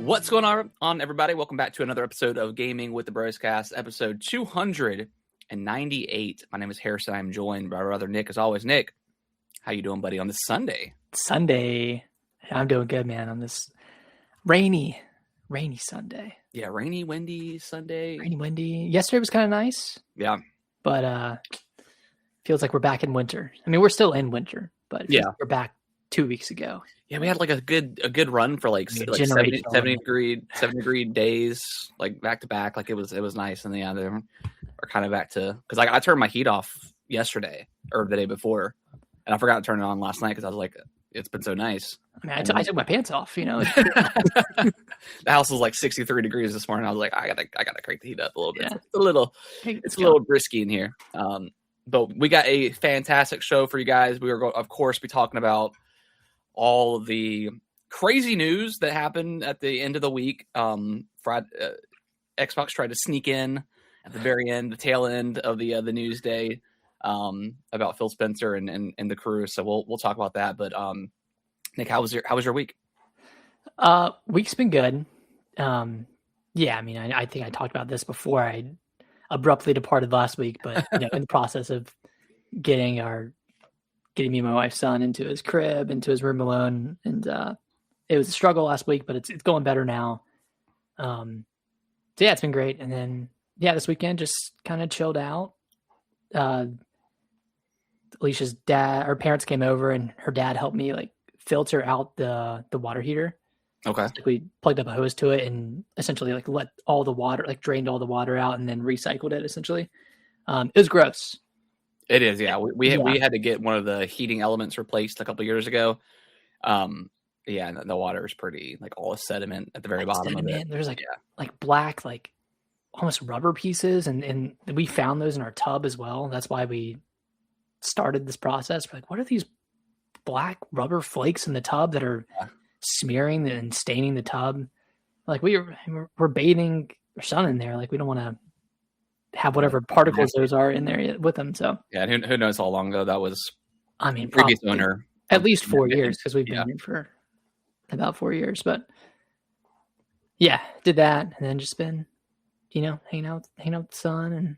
What's going on, everybody? Welcome back to another episode of Gaming with the Broscast, episode 298. My name is Harrison. I'm joined by my brother Nick, as always. Nick, how you doing, buddy, on this Sunday? I'm doing good, man, on this rainy Sunday. Yeah, rainy, windy Sunday. Rainy, windy. Yesterday was kind of nice. Yeah. But feels like we're back in winter. I mean, we're still in winter, but it feels like we're back 2 weeks ago. Yeah, we had like a good run for like 70 degree days, like back to back. Like it was nice. And yeah, they are kind of back to, because I turned my heat off yesterday or the day before, and I forgot to turn it on last night because I was like, it's been so nice. I mean, I took my pants off, you know. The house was like 63 degrees this morning. I was like, I gotta crank the heat up a little bit. Yeah. It's a little brisky in here. But we got a fantastic show for you guys. We are going, of course, be talking about all of the crazy news that happened at the end of the week. Friday, Xbox tried to sneak in at the very end, the tail end of the news day, about Phil Spencer and the crew. So we'll talk about that. But Nick, how was your week? Week's been good. Yeah, I mean, I think I talked about this before. I abruptly departed last week, but in the process of getting me and my wife's son into his crib, into his room alone, and it was a struggle last week, but it's going better now. So yeah, it's been great. And then this weekend just kind of chilled out. Alicia's parents came over, and her dad helped me like filter out the water heater. Okay. So we plugged up a hose to it and essentially like let all the water, like drained all the water out and then recycled it essentially. It was gross. It is, yeah. We had to get one of the heating elements replaced a couple of years ago. Yeah, the water is pretty like all the sediment at the very bottom of it. There's like black, like almost rubber pieces, and we found those in our tub as well. That's why we started this process. We're like, what are these black rubber flakes in the tub that are smearing and staining the tub? Like we're bathing our son in there. Like we don't want to have whatever particles those are in there with them. So yeah, and who knows how long ago that was. I mean, previous owner, at least 4 years, because we've been here for about 4 years. But yeah, did that, and then just been, hanging out with the son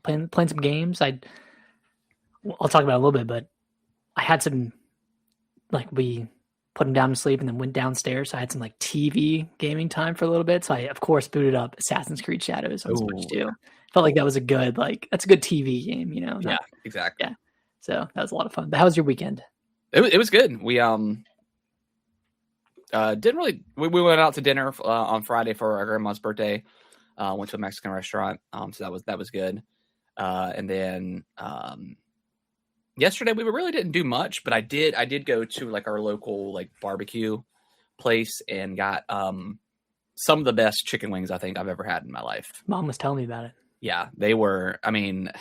and playing some games. I'll talk about it a little bit, but I had some, like, we put him down to sleep and then went downstairs. So I had some like TV gaming time for a little bit. So I, of course, booted up Assassin's Creed Shadows on Switch 2. Felt like that was that's a good TV game, Yeah, exactly. Yeah. So that was a lot of fun. But how was your weekend? It was good. We didn't really. We went out to dinner on Friday for our grandma's birthday. Went to a Mexican restaurant. So that was good. And then yesterday we really didn't do much, but I did go to like our local like barbecue place and got some of the best chicken wings I think I've ever had in my life. Mom was telling me about it. Yeah, they were. I mean,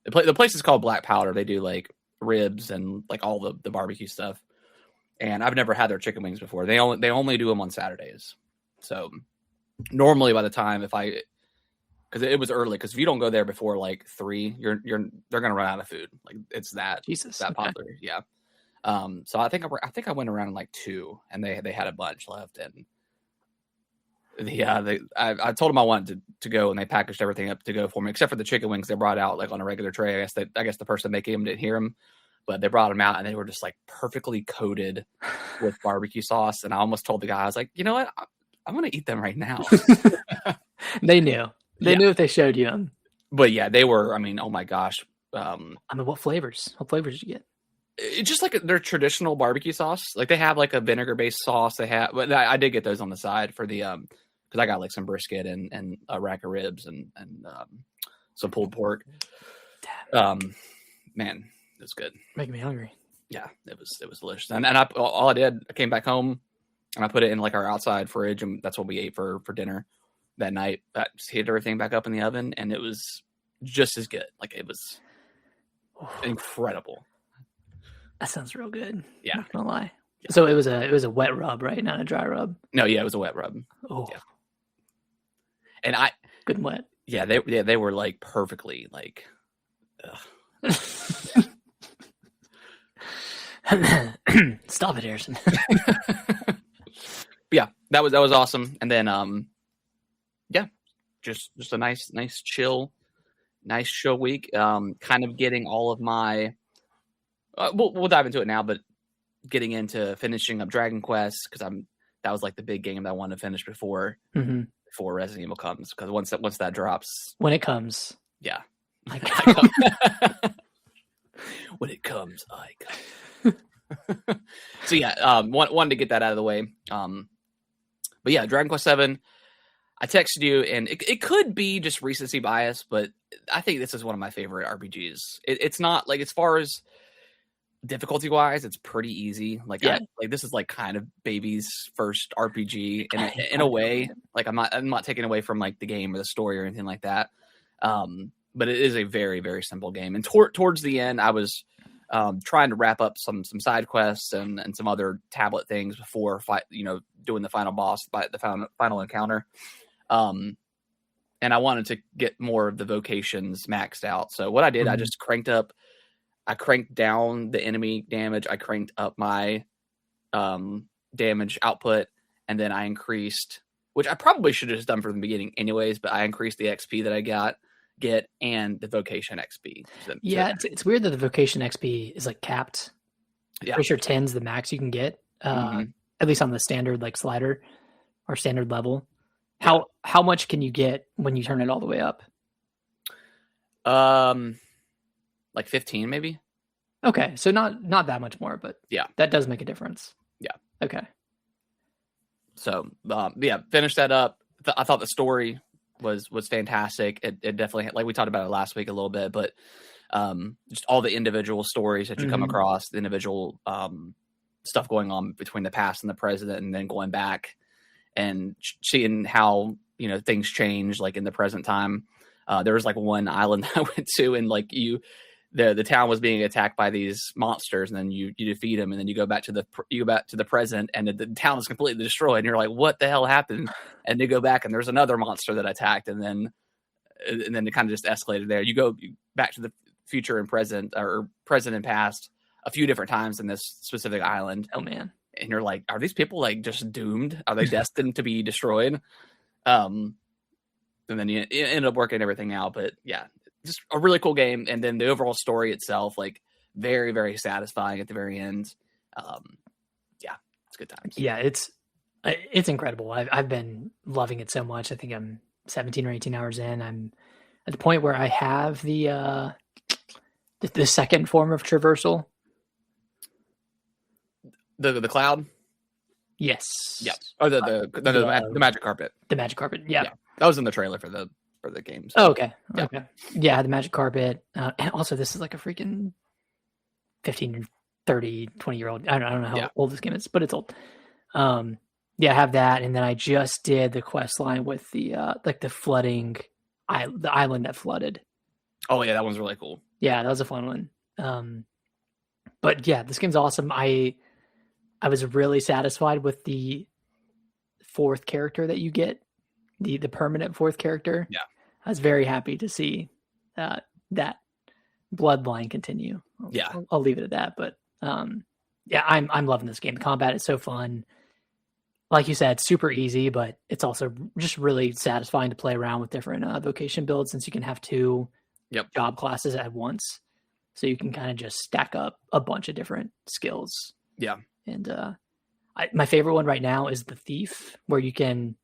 the place is called Black Powder. They do like ribs and like all the barbecue stuff. And I've never had their chicken wings before. They only do them on Saturdays. So normally by the time because it was early, because if you don't go there before like 3, they're gonna run out of food. Like it's that popular. Yeah. So I think I went around in like 2, and they had a bunch left, and I told them I wanted to go, and they packaged everything up to go for me, except for the chicken wings they brought out like on a regular tray. I guess the person making them didn't hear them, but they brought them out, and they were just like perfectly coated with barbecue sauce. And I almost told the guy, I was like, you know what, I'm gonna eat them right now. They knew. They knew if they showed you them. But yeah, they were. I mean, oh my gosh. I mean, what flavors? What flavors did you get? It's just like their traditional barbecue sauce. Like they have like a vinegar based sauce. But I did get those on the side for the because I got like some brisket and a rack of ribs and some pulled pork. Man, it was good. Making me hungry. Yeah, it was delicious. And I came back home and I put it in like our outside fridge, and that's what we ate for dinner that night. I just heated everything back up in the oven, and it was just as good. Like it was incredible. That sounds real good. Yeah, not gonna lie. Yeah. So it was a wet rub, right? Not a dry rub. No, yeah, it was a wet rub. Oh, yeah. And good and wet. Yeah, they were like perfectly like. Stop it, Harrison. Yeah, that was awesome. And then yeah, just a nice chill week. Kind of getting all of my we'll dive into it now, but getting into finishing up Dragon Quest, because that was like the big game that I wanted to finish before Resident Evil comes, because once that drops, when it comes, yeah, I come. when it comes, I come. So yeah, wanted to get that out of the way. But yeah, Dragon Quest 7. I texted you, and it could be just recency bias, but I think this is one of my favorite RPGs. It's not like, as far as difficulty wise, it's pretty easy. Like, yeah. This is like kind of baby's first RPG in a way. Like, I'm not taking away from like the game or the story or anything like that. But it is a very, very simple game. And towards the end, I was trying to wrap up some side quests and some other tablet things before doing the final boss, the final encounter. And I wanted to get more of the vocations maxed out. So what I did, I just cranked down the enemy damage. I cranked up my damage output, and then I increased, which I probably should have just done from the beginning anyways, but I increased the XP that I get and the vocation XP. Yeah, it's weird that the vocation XP is like capped. Yeah. Pretty sure 10's the max you can get, at least on the standard like slider or standard level. How much can you get when you turn it all the way up? Like 15 maybe. Okay, so not that much more, but yeah, that does make a difference. Yeah. Okay. So yeah, finished that up. I thought the story was fantastic. It definitely, like we talked about it last week a little bit, but just all the individual stories that you come across, the individual stuff going on between the past and the present, and then going back and seeing how things change like in the present time. There was like one island that I went to, and like the town was being attacked by these monsters, and then you defeat them, and then you go back to the present, and the town is completely destroyed, and you're like, what the hell happened? And you go back, and there's another monster that attacked, and then it kind of just escalated there. You go back to the future and present, or present and past, a few different times in this specific island. Oh man. And you're like, are these people like just doomed? Are they destined to be destroyed? And then you end up working everything out. But yeah, just a really cool game. And then the overall story itself, like very, very satisfying at the very end. Yeah, it's good times. Yeah, it's incredible. I've been loving it so much. I think I'm 17 or 18 hours in. I'm at the point where I have the second form of traversal. The cloud? Yes. Yeah. Oh, the magic carpet. The magic carpet. Yeah. That was in the trailer for the games. Oh, okay. Yeah. Okay. Yeah, the magic carpet. And also, this is like a freaking 15, 30, 20-year-old. I don't know how old this game is, but it's old. Yeah, I have that, and then I just did the quest line with the like the flooding, the island that flooded. Oh yeah, that one's really cool. Yeah, that was a fun one. But yeah, this game's awesome. I was really satisfied with the fourth character that you get, the permanent fourth character. Yeah, I was very happy to see that bloodline continue. I'll leave it at that. But yeah, I'm loving this game. The combat is so fun. Like you said, super easy, but it's also just really satisfying to play around with different vocation builds, since you can have two job classes at once. So you can kind of just stack up a bunch of different skills. Yeah. And my favorite one right now is the Thief, where you can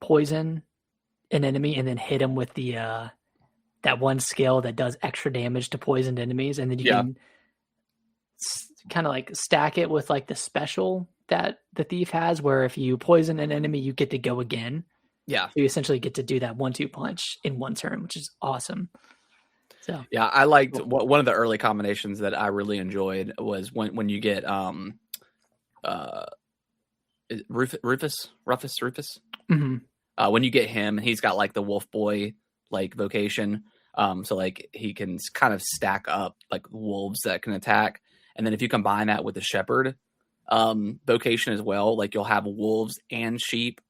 poison an enemy and then hit him with the that one skill that does extra damage to poisoned enemies. And then you can kind of like stack it with like the special that the Thief has, where if you poison an enemy, you get to go again. Yeah. So you essentially get to do that 1-2 punch in one turn, which is awesome. So yeah, I liked one of the early combinations that I really enjoyed was when you get Rufus. Mm-hmm. When you get him, he's got like the Wolf Boy like vocation, so like he can kind of stack up like wolves that can attack, and then if you combine that with the Shepherd vocation as well, like you'll have wolves and sheep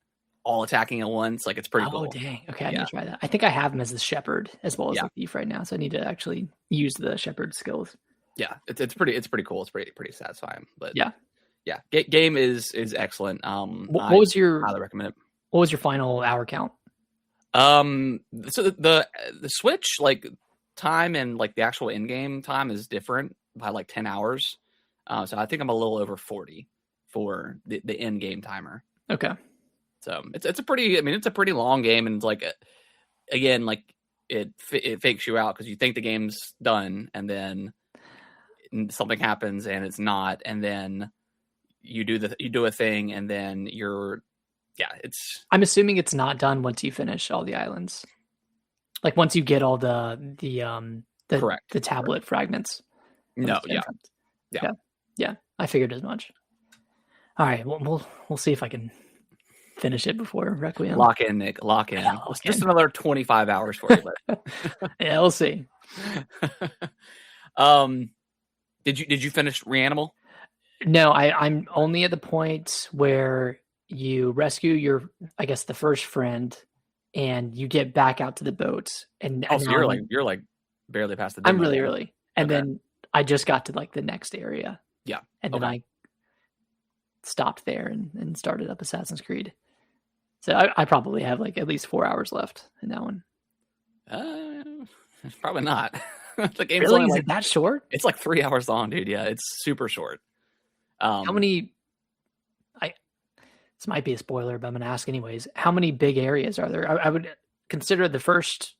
all attacking at once. Like it's pretty cool. Oh dang! Okay, I'm gonna try that. I think I have him as the Shepherd as well as the Thief right now, so I need to actually use the Shepherd skills. Yeah, it's pretty cool. It's pretty satisfying. But Yeah, game is excellent. What was your highly recommend it. What was your final hour count? So the Switch like time and like the actual in-game time is different by like 10 hours. So I think I'm a little over 40 for the in-game timer. Okay. So it's a pretty long game, and it's like again, like it fakes you out because you think the game's done, and then something happens and it's not, and then you do a thing, and then it's. I'm assuming it's not done once you finish all the islands. Like once you get all the correct the tablet fragments. No, yeah. I figured as much. All right, we'll see if I can finish it before Requiem. Lock in, Nick. Lock in. Just another 25 hours for you. But... yeah, we'll see. Did you finish Reanimal? No, I'm only at the point where you rescue the first friend, and you get back out to the boat. And so you're like barely past the demo. I'm really early. And then I just got to like the next area. Yeah. And then I stopped there and started up Assassin's Creed. So I probably have like at least 4 hours left in that one. Probably not. The game's really? only Is it that short? It's like 3 hours long, dude. Yeah, it's super short. How many? This might be a spoiler, but I'm going to ask anyways. How many big areas are there? I would consider the first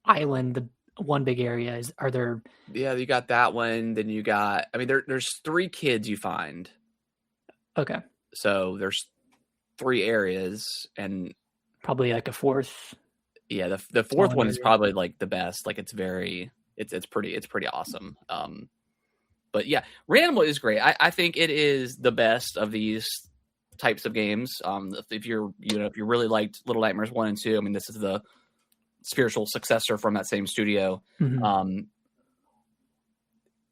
island the one big area. Are there? Yeah, you got that one. Then you got. I mean, there's 3 kids you find. Okay. So there's 3 areas, and probably like a fourth. Yeah, the fourth one is probably like the best. Like it's pretty awesome. But yeah, Reanimal is great. I think it is the best of these types of games. If you really liked Little Nightmares 1 and 2, I mean, this is the spiritual successor from that same studio. Mm-hmm.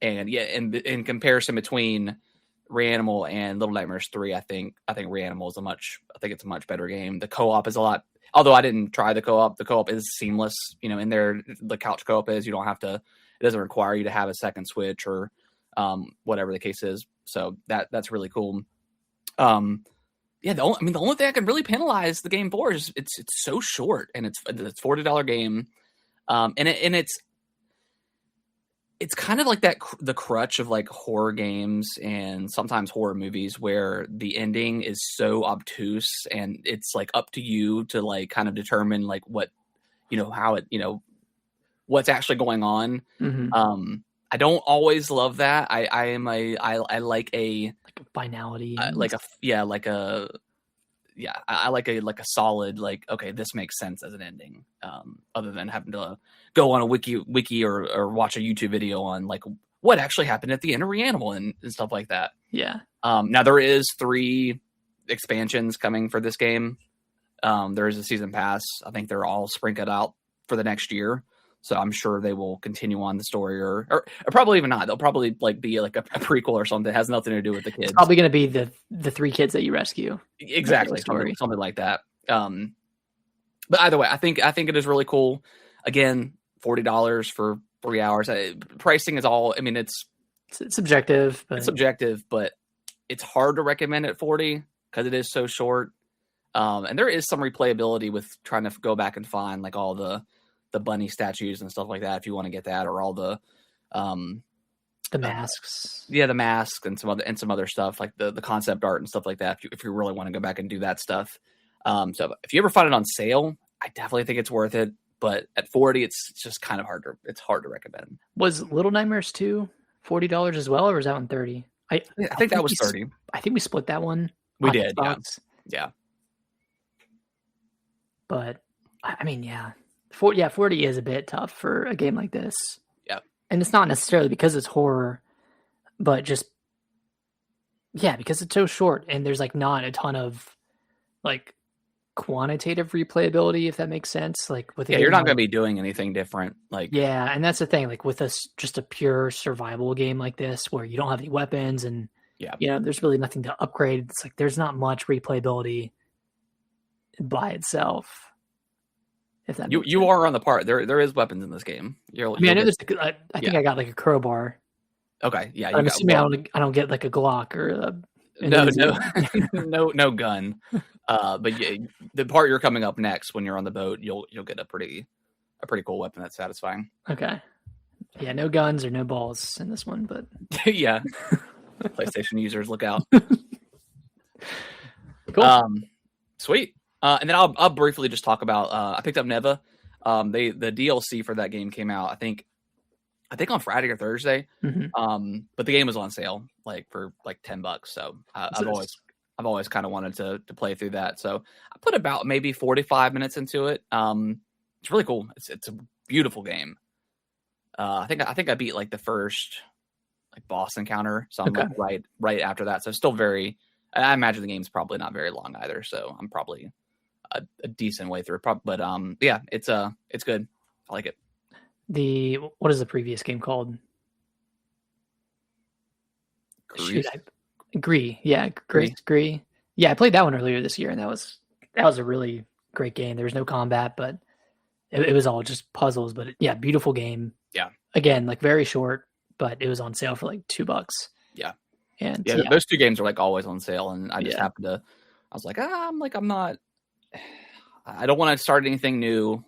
And yeah, in comparison between Reanimal and Little Nightmares 3, I think Reanimal is a much better game. The co-op is a lot. Although I didn't try the co-op, is seamless. In there, the couch co-op is. You don't have to. It doesn't require you to have a second Switch or whatever the case is. So that's really cool. Yeah, the only thing I can really penalize the game for is it's so short, and it's $40 game, and it's kind of like the crutch of like horror games and sometimes horror movies where the ending is so obtuse, and it's like up to you to like kind of determine like what how it what's actually going on. Mm-hmm. I don't always love that. I like a finality, I like a solid, like, okay, this makes sense as an ending, other than having to go on a wiki or watch a YouTube video on like what actually happened at the end of Reanimal and stuff like that. Yeah. Now there is 3 expansions coming for this game. There is a season pass. I think they're all sprinkled out for the next year. So I'm sure they will continue on the story, or probably even not. They'll probably like be like a prequel or something that has nothing to do with the kids. It's probably going to be the 3 kids that you rescue. Exactly, something like that. But either way, I think it is really cool. Again, $40 for 3 hours. Pricing is all. I mean, it's subjective. It's subjective, but it's hard to recommend at 40 because it is so short. And there is some replayability with trying to go back and find like all the bunny statues and stuff like that if you want to get that, or all the masks. The mask and some other stuff like the concept art and stuff like that if you really want to go back and do that stuff. So if you ever find it on sale, I definitely think it's worth it, but at 40 it's just kind of hard to recommend. Was Little Nightmares 2 $40 as well, or was that one 30? I think that was 30. I think we split that one. We did. Yeah. But I mean, yeah. 40 is a bit tough for a game like this. Yeah. And it's not necessarily because it's horror, but just, because it's so short and there's like not a ton of like quantitative replayability, if that makes sense. Like with you're not going to be doing anything different. Like, yeah. And that's the thing, like with just a pure survival game like this, where you don't have any weapons and, there's really nothing to upgrade. It's like, there's not much replayability by itself. If that you are on the part there is weapons in this game. I know there's. I think I got like a crowbar. Okay, yeah. I'm assuming I don't get like a Glock or No, no gun. But yeah, the part you're coming up next when you're on the boat, you'll get a pretty cool weapon that's satisfying. Okay. Yeah, no guns or no balls in this one, but yeah. PlayStation users, look out. Cool. Sweet. And then I'll briefly just talk about I picked up Neva. The DLC for that game came out, I think on Friday or Thursday. Mm-hmm. But the game was on sale for $10. So I've always kind of wanted to play through that. So I put about maybe 45 minutes into it. It's really cool. It's a beautiful game. I think I beat the first boss encounter. So I'm right after that. So still I imagine the game's probably not very long either. So I'm probably a decent way through. But yeah, it's good. I like it. What is the previous game called? Gree. Yeah, Gree. Yeah, I played that one earlier this year, and that was a really great game. There was no combat, but it was all just puzzles. But yeah, beautiful game. Yeah. Again, very short, but it was on sale for $2. Yeah. And those two games are always on sale, and I just happened to. I was like, I'm not. I don't want to start anything new,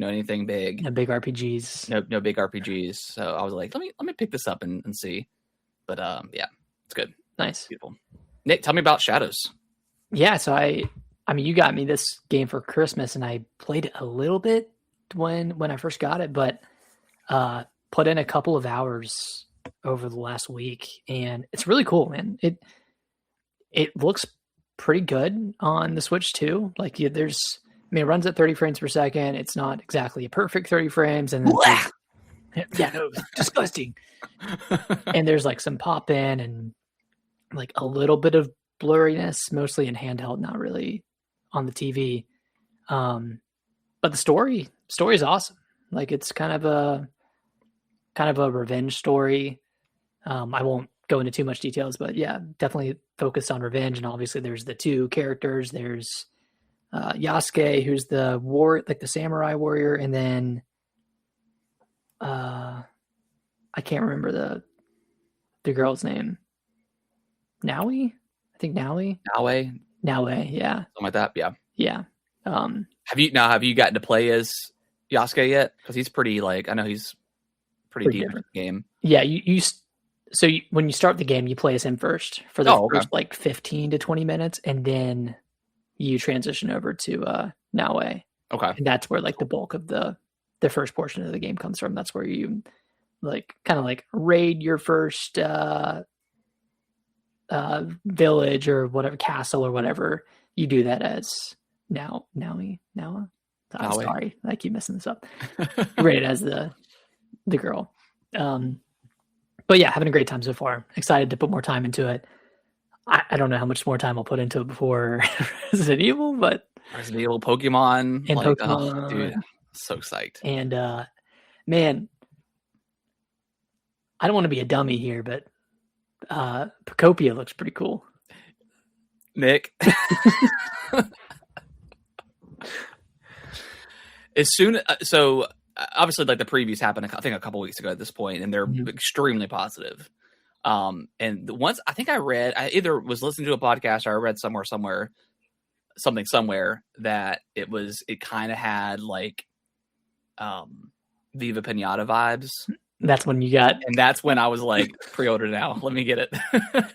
anything big. No big RPGs. No big RPGs. So I was like, let me pick this up and see. But yeah, it's good. Nice. Beautiful. Nick, tell me about Shadows. Yeah, so I mean, you got me this game for Christmas, and I played it a little bit when I first got it, but put in a couple of hours over the last week, and it's really cool, man. It looks pretty good on the Switch too. It runs at 30 frames per second. It's not exactly a perfect 30 frames, and disgusting. And there's some pop in and a little bit of blurriness, mostly in handheld, not really on the TV. But the story is awesome. It's kind of a revenge story. I won't go into too much details, but yeah, definitely focused on revenge. And obviously there's the two characters. There's Yasuke, who's the samurai warrior, and then I can't remember the girl's name. Naui? I think Naui. Naue, yeah. Something like that, yeah. Yeah. Have you gotten to play as Yasuke yet? Because he's pretty I know he's pretty deep in the game. Yeah, when you start the game, you play as him first for the first 15 to 20 minutes, and then you transition over to Naue. Okay. And that's where the bulk of the first portion of the game comes from. That's where you raid your first village or whatever, castle or whatever. You do that as Naue. I'm sorry, I keep messing this up. You raid it as the girl. But yeah, having a great time so far. Excited to put more time into it. I don't know how much more time I'll put into it before Resident Evil, but Resident Evil, Pokemon, and Pokemon, oh, dude, so psyched. And man, I don't want to be a dummy here, but Procopia looks pretty cool. Nick, so obviously the previews happened I think a couple weeks ago at this point, and they're extremely positive. And once I think I either was listening to a podcast or I read somewhere that it kind of had Viva Pinata vibes. That's when you got, and that's when I was pre-order now. Let me get it.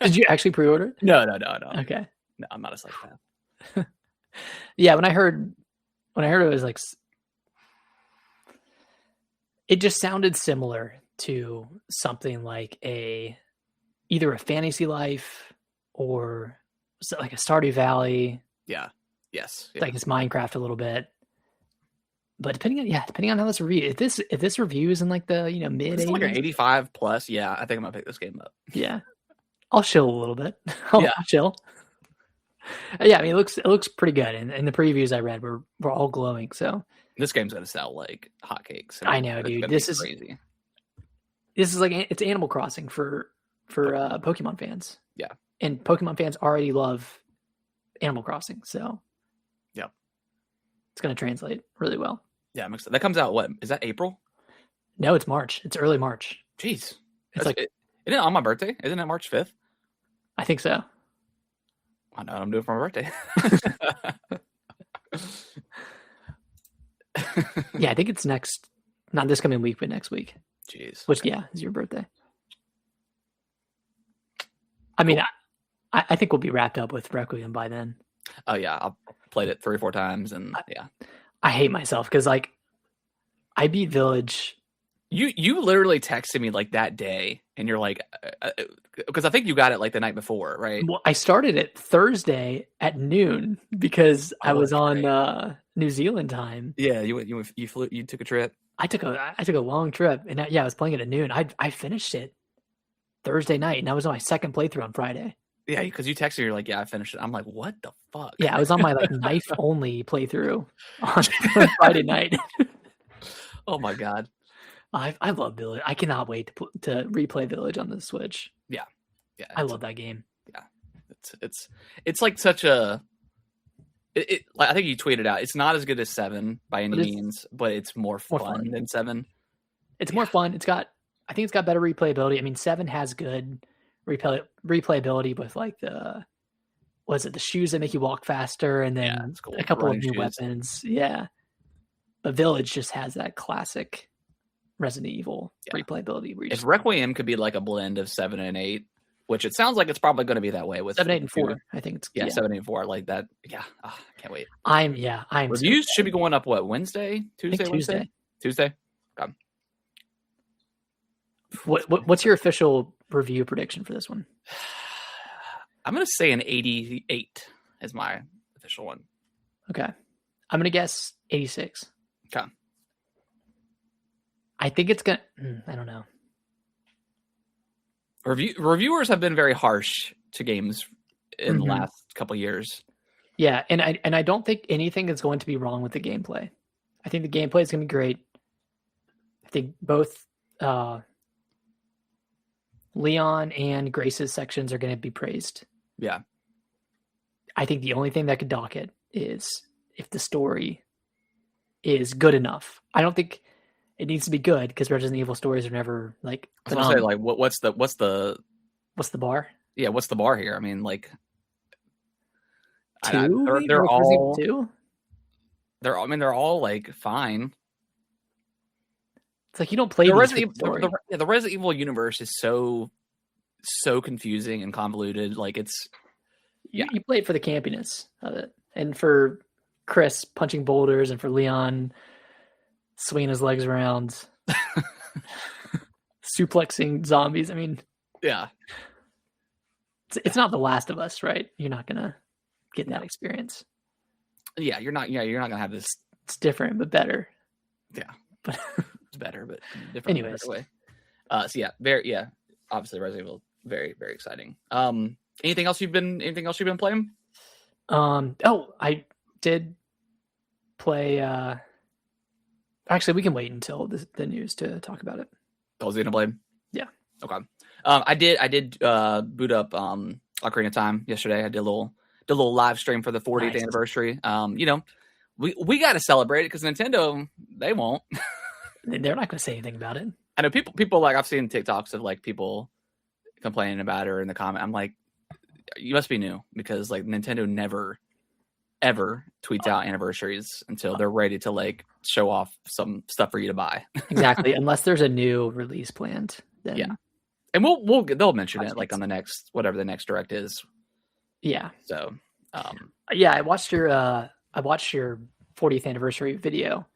Did you actually pre-order? No. Okay. No, I'm not a psychopath. Yeah, when I heard it was it just sounded similar to something either a Fantasy Life or a Stardew Valley. Yeah. Yes. Yeah. It's Minecraft a little bit. But depending on how this review, if this review is in mid 80s, an 85 plus, yeah, I think I'm gonna pick this game up. Yeah, I'll chill a little bit. I'll chill. Yeah, I mean it looks pretty good, and the previews I read were all glowing. So this game's gonna sell like hotcakes. I know, dude. This is crazy. This is it's Animal Crossing for Pokemon fans. Yeah, and Pokemon fans already love Animal Crossing, so yeah, it's gonna translate really well. Yeah, that comes out, what, is that April? No, it's March. It's early March. Jeez. It's isn't it on my birthday? Isn't it March 5th? I think so. I know what I'm doing for my birthday. Yeah, I think it's not this coming week, but next week. Jeez. Which, yeah, is your birthday. I mean, I think we'll be wrapped up with Requiem by then. Oh, yeah. I've played it 3 or 4 times, and yeah. I hate myself because, like, I beat Village. You literally texted me, like, that day, and you're like, because I think you got it, like, the night before, right? Well, I started it Thursday at noon because I was on New Zealand time. Yeah, you flew, you took a trip. I took a long trip, and I was playing it at noon. I finished it Thursday night, and I was on my second playthrough on Friday. Yeah, because you texted me, you're like, yeah, I finished it. I'm like, what the fuck? Yeah, I was on my like knife only playthrough on Friday night. Oh my god, I love Village. I cannot wait to replay Village on the Switch. Yeah, I love that game. Yeah, it's like such a. Like, I think you tweeted out. It's not as good as 7 by any means, but it's more fun than 7. It's more fun. I think it's got better replayability. I mean, 7 has good replayability with like the shoes that make you walk faster, and then cool. A couple of new weapons. Yeah, but Village just has that classic Resident Evil replayability. If Requiem could be like a blend of 7 and 8, which it sounds like it's probably going to be that way with 7, 8, and 4. I think it's 7, 8, and 4 like that. Yeah, can't wait. I'm reviews should be going up. What, Wednesday, Tuesday? Okay. What's your official review prediction for this one? I'm going to say an 88 is my official one. Okay. I'm going to guess 86. Okay. I think it's going to... I don't know. Reviewers have been very harsh to games in the last couple of years. Yeah, and I don't think anything is going to be wrong with the gameplay. I think the gameplay is going to be great. I think both Leon and Grace's sections are going to be praised. Yeah. I think the only thing that could dock it is if the story is good enough. I don't think it needs to be good because Resident Evil stories are never like. I was gonna say, like, what's the bar? Yeah, what's the bar here? I mean, like, 2. They're all 2. They're all like fine. It's like you don't play the Resident Evil universe is so confusing and convoluted. Like you play it for the campiness of it, and for Chris punching boulders, and for Leon swinging his legs around, suplexing zombies. I mean, yeah, it's not The Last of Us, right? You're not gonna get that experience. Yeah, you're not gonna have this. It's different, but better. Yeah, but it's better, but different. Anyways, way. Obviously, Resident Evil, very, very exciting. Anything else you've been playing? I did play. Actually, we can wait until the news to talk about it. Oh, Xenoblade? Yeah. Okay. I did boot up Ocarina of Time yesterday. I did a little live stream for the 40th anniversary. We got to celebrate it because Nintendo, they won't. They're not going to say anything about it. I know people like, I've seen TikToks of like people complaining about it or in the comment. I'm like, you must be new because like Nintendo never ever tweets out anniversaries until they're ready to like show off some stuff for you to buy. Exactly. Unless there's a new release planned. Then yeah. And they'll mention it like on the next, whatever the next direct is. Yeah. So, I watched your 40th anniversary video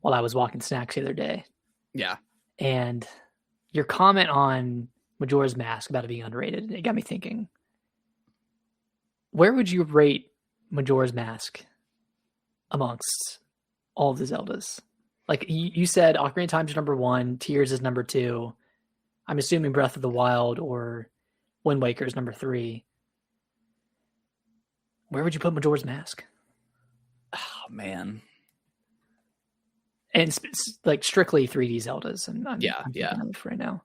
while I was walking snacks the other day. Yeah. And your comment on Majora's Mask about it being underrated, it got me thinking, where would you rate Majora's Mask amongst all of the Zeldas? Like you said, Ocarina of Time is number 1, Tears is number 2. I'm assuming Breath of the Wild or Wind Waker is number 3. Where would you put Majora's Mask? Oh man. And like strictly 3D Zeldas, and I'm right now.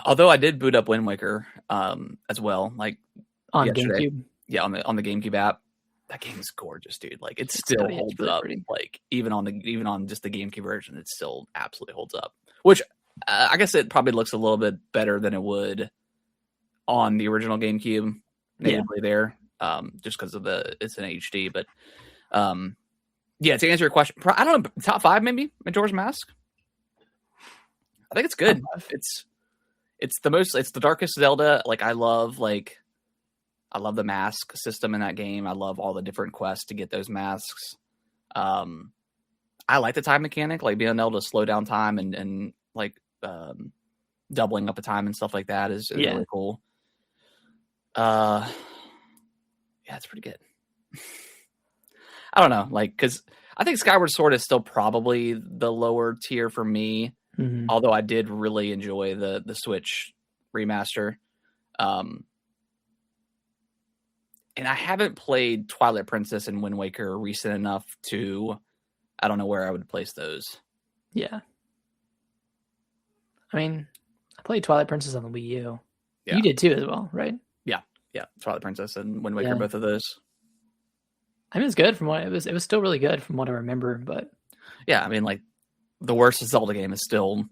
Although I did boot up Wind Waker as well, like on GameCube. Yeah, on the GameCube app. That game is gorgeous, dude. Like it still holds up. Pretty. Like even on just the GameCube version, it still absolutely holds up. Which I guess it probably looks a little bit better than it would on the original GameCube. natively there, just because of it's an HD. But yeah, to answer your question, I don't know, top 5 maybe Majora's Mask. I think it's good. It's the darkest Zelda. Like I love the mask system in that game. I love all the different quests to get those masks. I like the time mechanic, like being able to slow down time and doubling up the time and stuff like that is really cool. Yeah, it's pretty good. I don't know, because I think Skyward Sword is still probably the lower tier for me. Mm-hmm. Although I did really enjoy the Switch remaster. And I haven't played Twilight Princess and Wind Waker recent enough to, I don't know where I would place those. Yeah. I mean, I played Twilight Princess on the Wii U. Yeah. You did too as well, right? Yeah. Twilight Princess and Wind Waker, both of those. I mean, it's good from what it was still really good from what I remember, but yeah, I mean, the worst Zelda game is still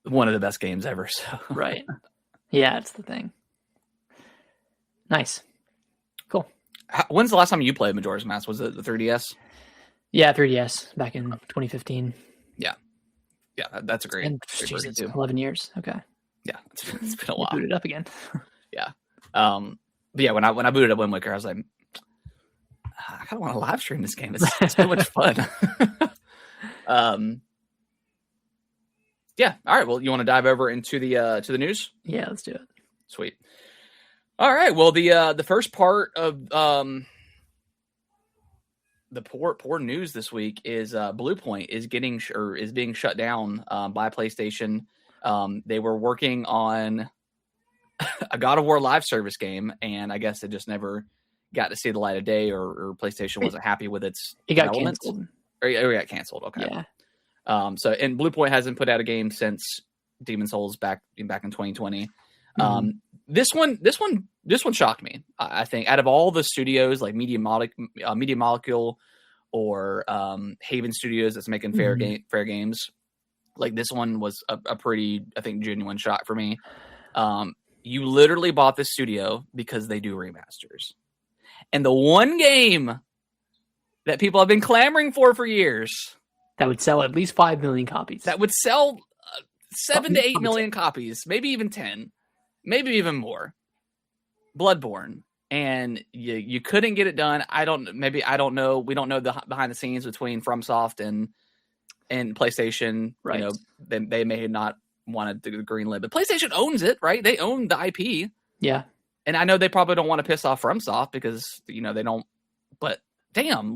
one of the best games ever. So right. Yeah, it's the thing. Nice. Cool. When's the last time you played Majora's Mask? Was it the 3DS? Yeah, 3DS back in 2015. Yeah, that's a great. And, Jesus, 11 years. Okay. Yeah, it's been a while. Boot it up again. Yeah. But yeah, when I booted up Wind Waker, I was like, I kind of want to live stream this game. It's so much fun. Yeah. All right. Well, you want to dive over into the news? Yeah, let's do it. Sweet. All right. Well, the first part of the poor news this week is Bluepoint is being shut down by PlayStation. They were working on a God of War live service game, and I guess it just never got to see the light of day, or PlayStation wasn't happy with its development. Canceled. Or it got canceled. Okay. Yeah. And Bluepoint hasn't put out a game since Demon's Souls back in 2020. Mm-hmm. This one shocked me. I think out of all the studios like Media Molecule or Haven Studios that's making fair games, this one was a pretty, I think, genuine shock for me. You literally bought this studio because they do remasters, and the one game that people have been clamoring for years that would sell at least 5 million copies. That would sell 7 to 8 million copies, maybe even 10, maybe even more. Bloodborne, and you couldn't get it done. I don't know. We don't know the behind the scenes between FromSoft and PlayStation. Right. You know, they may have not wanted to greenlit, but PlayStation owns it, right? They own the IP. Yeah. And I know they probably don't want to piss off FromSoft because, they don't, but damn,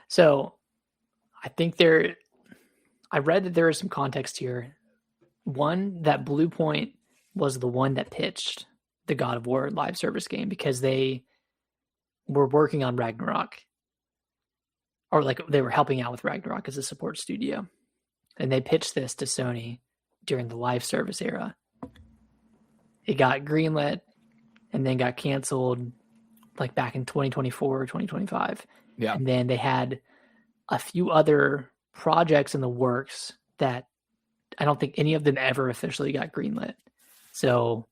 So I think I read that there is some context here. One, that Bluepoint was the one that pitched the God of War live service game because they were working on Ragnarok, or they were helping out with Ragnarok as a support studio. And they pitched this to Sony during the live service era. It got greenlit and then got canceled back in 2024 or 2025. Yeah. And then they had a few other projects in the works that I don't think any of them ever officially got greenlit. So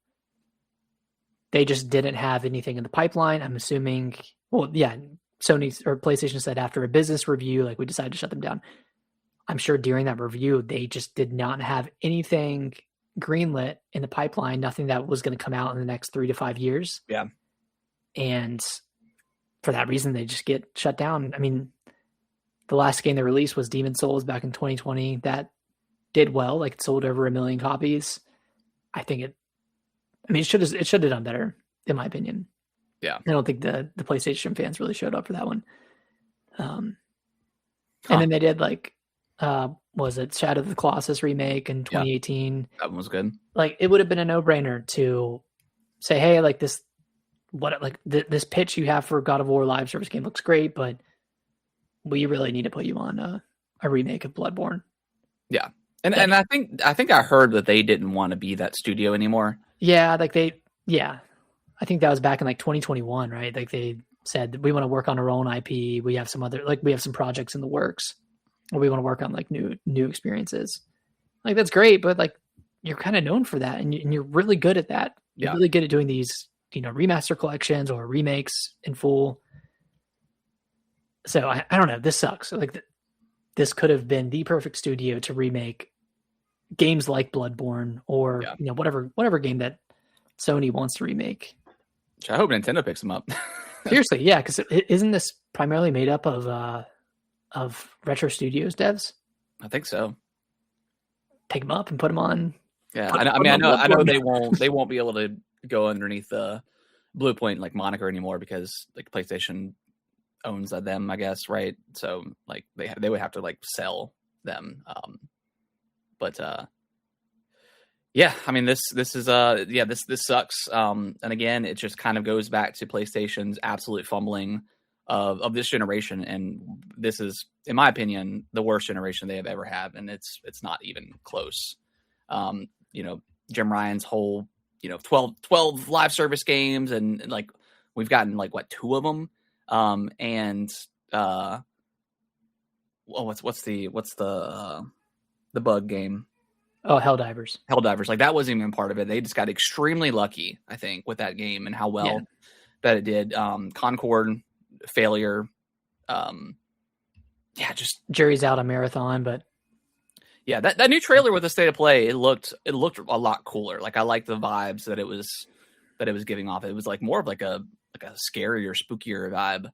they just didn't have anything in the pipeline. I'm assuming, Sony or PlayStation said after a business review, we decided to shut them down. I'm sure during that review, they just did not have anything greenlit in the pipeline, nothing that was going to come out in the next 3 to 5 years. Yeah. And for that reason, they just get shut down. I mean, the last game they released was Demon's Souls back in 2020. That did well. It sold over 1 million copies. I think it should have done better, in my opinion. Yeah. I don't think the PlayStation fans really showed up for that one. And then they did was it Shadow of the Colossus remake in 2018? Yeah, that one was good. It would have been a no-brainer to say, hey, this pitch you have for God of War live service game looks great, but we really need to put you on a remake of Bloodborne. Yeah. And I think I heard that they didn't want to be that studio anymore. Yeah, I think that was back in 2021, right? They said we want to work on our own IP. We have some other we have some projects in the works, or we want to work on new experiences. That's great, but you're kind of known for that, and you're really good at that. You're really good at doing these, remaster collections or remakes in full. So I don't know. This sucks. Like this could have been the perfect studio to remake games like Bloodborne or whatever game that Sony wants to remake. I hope Nintendo picks them up. Seriously, yeah, because isn't this primarily made up of Retro Studios devs? I think so. Pick them up and put them on. Yeah, I know they won't be able to go underneath the Bluepoint like moniker anymore because like PlayStation owns them, I guess, right? So like they would have to like sell them. Yeah, I mean this sucks. And again, it just kind of goes back to PlayStation's absolute fumbling of this generation, and this is, in my opinion, the worst generation they have ever had, and it's not even close. Jim Ryan's whole 12 live service games, and like we've gotten like what 2 of them, and what's the bug game? Oh, Helldivers. Like that wasn't even part of it. They just got extremely lucky, I think, with that game and how well that it did. Concord failure. Just jury's out on Marathon, but yeah, that new trailer with the state of play, it looked a lot cooler. Like I liked the vibes that it was giving off. It was like more of like a scarier, spookier vibe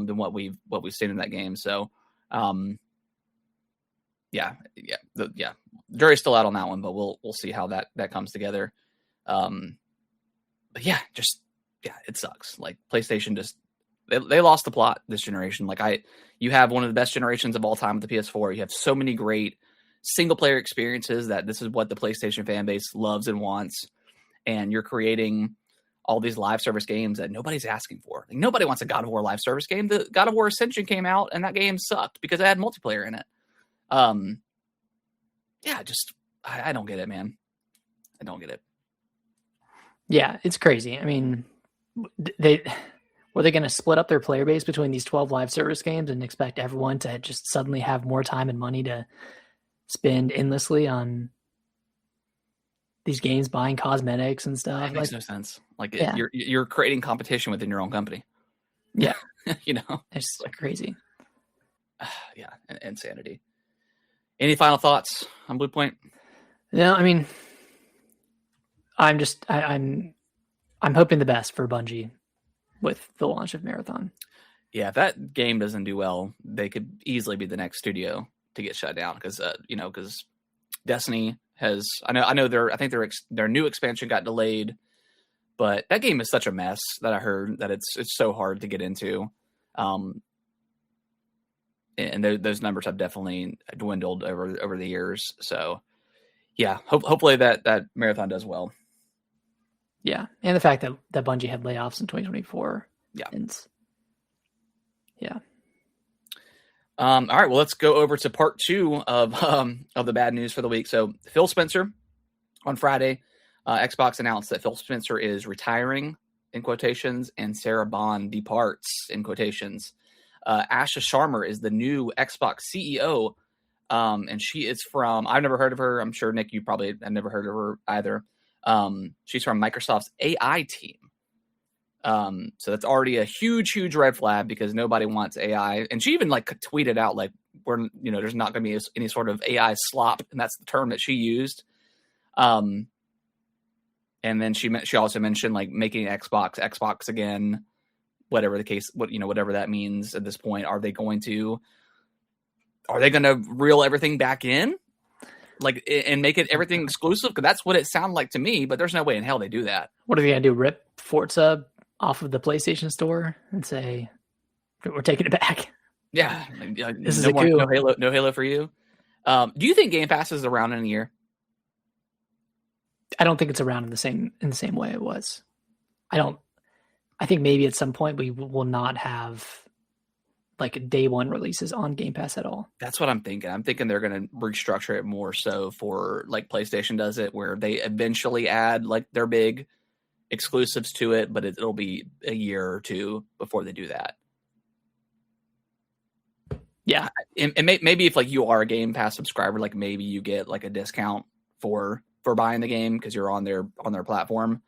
than what we've seen in that game. So jury's still out on that one, but we'll see how that comes together. But it sucks. Like PlayStation just they lost the plot this generation. Like you have one of the best generations of all time with the PS4. You have so many great single player experiences that this is what the PlayStation fan base loves and wants, and you're creating all these live service games that nobody's asking for. Like, nobody wants a God of War live service game. The God of War Ascension came out and that game sucked because it had multiplayer in it. I don't get it, man. I don't get it. Yeah, it's crazy. I mean, were they going to split up their player base between these 12 live service games and expect everyone to just suddenly have more time and money to spend endlessly on these games, buying cosmetics and stuff? It makes no sense. Like you're creating competition within your own company. Yeah. It's like crazy. Yeah. Insanity. Any final thoughts on Bluepoint? No, I mean, I'm hoping the best for Bungie with the launch of Marathon. Yeah, if that game doesn't do well, they could easily be the next studio to get shut down because Destiny has. I think their new expansion got delayed, but that game is such a mess that I heard that it's so hard to get into. And those numbers have definitely dwindled over the years. So, yeah, hopefully that Marathon does well. Yeah, and the fact that Bungie had layoffs in 2024. Yeah. Yeah. All right, well, let's go over to part 2 of the bad news for the week. So, Phil Spencer on Friday, Xbox announced that Phil Spencer is retiring in quotations, and Sarah Bond departs in quotations. Asha Sharma is the new Xbox CEO, and she is from, I've never heard of her. I'm sure, Nick, you probably have never heard of her either. She's from Microsoft's AI team. So that's already a huge red flag because nobody wants AI. And she even like tweeted out like, there's not going to be any sort of AI slop. And that's the term that she used. And then she also mentioned like making Xbox again, whatever the case, whatever that means at this point. Are they going to reel everything back in? Like, and make it everything exclusive? Because that's what it sounded like to me, but there's no way in hell they do that. What are they going to do? Rip Forza off of the PlayStation Store and say, we're taking it back? Yeah. This is a coup. No Halo for you. Do you think Game Pass is around in a year? I don't think it's around in the same way it was. I think maybe at some point we will not have like day one releases on Game Pass at all. That's what I'm thinking. I'm thinking they're going to restructure it more so for like PlayStation does it, where they eventually add like their big exclusives to it, but it'll be a year or two before they do that. Yeah. And maybe if like you are a Game Pass subscriber, like maybe you get like a discount for for buying the game because you're on their platform.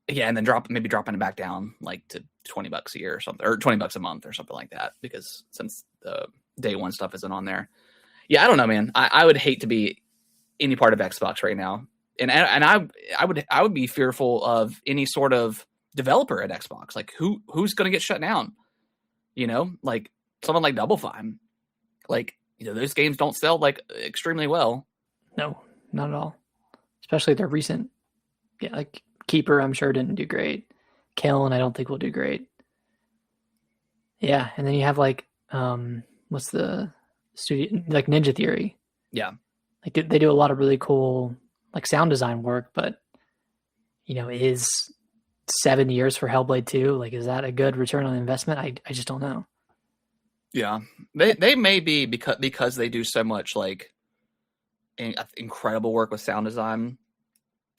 Yeah, and then dropping it back down like to $20 a year or something, or $20 a month or something like that, because since the day one stuff isn't on there. Yeah, I don't know, man. I would hate to be any part of Xbox right now, and I would be fearful of any sort of developer at Xbox. Like who's going to get shut down? You know, like someone like Double Fine. Like, you know, those games don't sell like extremely well. No, not at all. Especially their recent, like Keeper, I'm sure didn't do great. Kiln, I don't think will do great. Yeah, and then you have like, what's the studio, like Ninja Theory? Yeah, like they do a lot of really cool like sound design work, but you know, is 7 years for Hellblade 2 like, is that a good return on investment? I just don't know. Yeah, they may be because they do so much like incredible work with sound design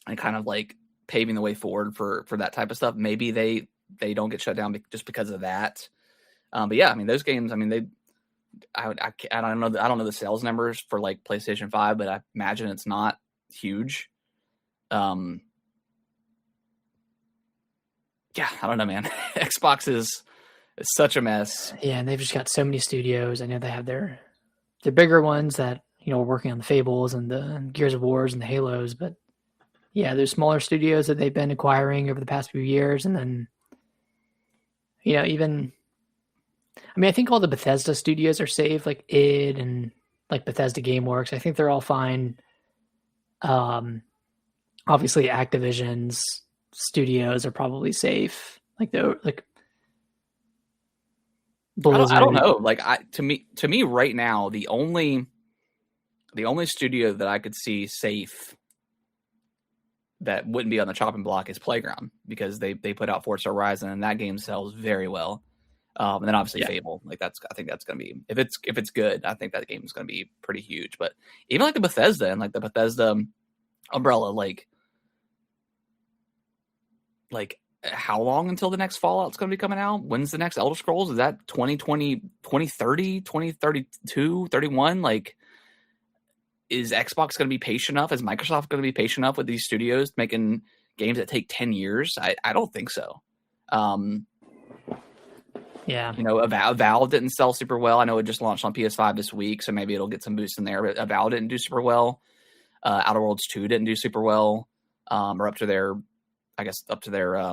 and kind of like paving the way forward for that type of stuff. Maybe they don't get shut down just because of that. But yeah, I mean, those games, I mean, I don't know the sales numbers for like PlayStation 5, but I imagine it's not huge. Yeah, I don't know, man. Xbox is such a mess. Yeah, and they've just got so many studios. I know they have their bigger ones that, you know, are working on the Fables and the Gears of Wars and the Halos, but yeah, there's smaller studios that they've been acquiring over the past few years, and then, you know, even, I mean, I think all the Bethesda studios are safe, like id and like Bethesda GameWorks. I think they're all fine. Obviously, Activision's studios are probably safe. Like I don't know. Like to me right now, the only studio that I could see safe that wouldn't be on the chopping block is Playground, because they put out Forza Horizon and that game sells very well. And then obviously Fable, like I think that's going to be, if it's good, I think that game is going to be pretty huge. But even like the Bethesda and like the Bethesda umbrella, like how long until the next Fallout's going to be coming out? When's the next Elder Scrolls? Is that 2020, 2030, 2032, 31? Like, is Xbox going to be patient enough? Is Microsoft going to be patient enough with these studios making games that take 10 years? I don't think so. Yeah. You know, Valve didn't sell super well. I know it just launched on PS5 this week, so maybe it'll get some boost in there. But Valve didn't do super well. Outer Worlds 2 didn't do super well. Or up to their, I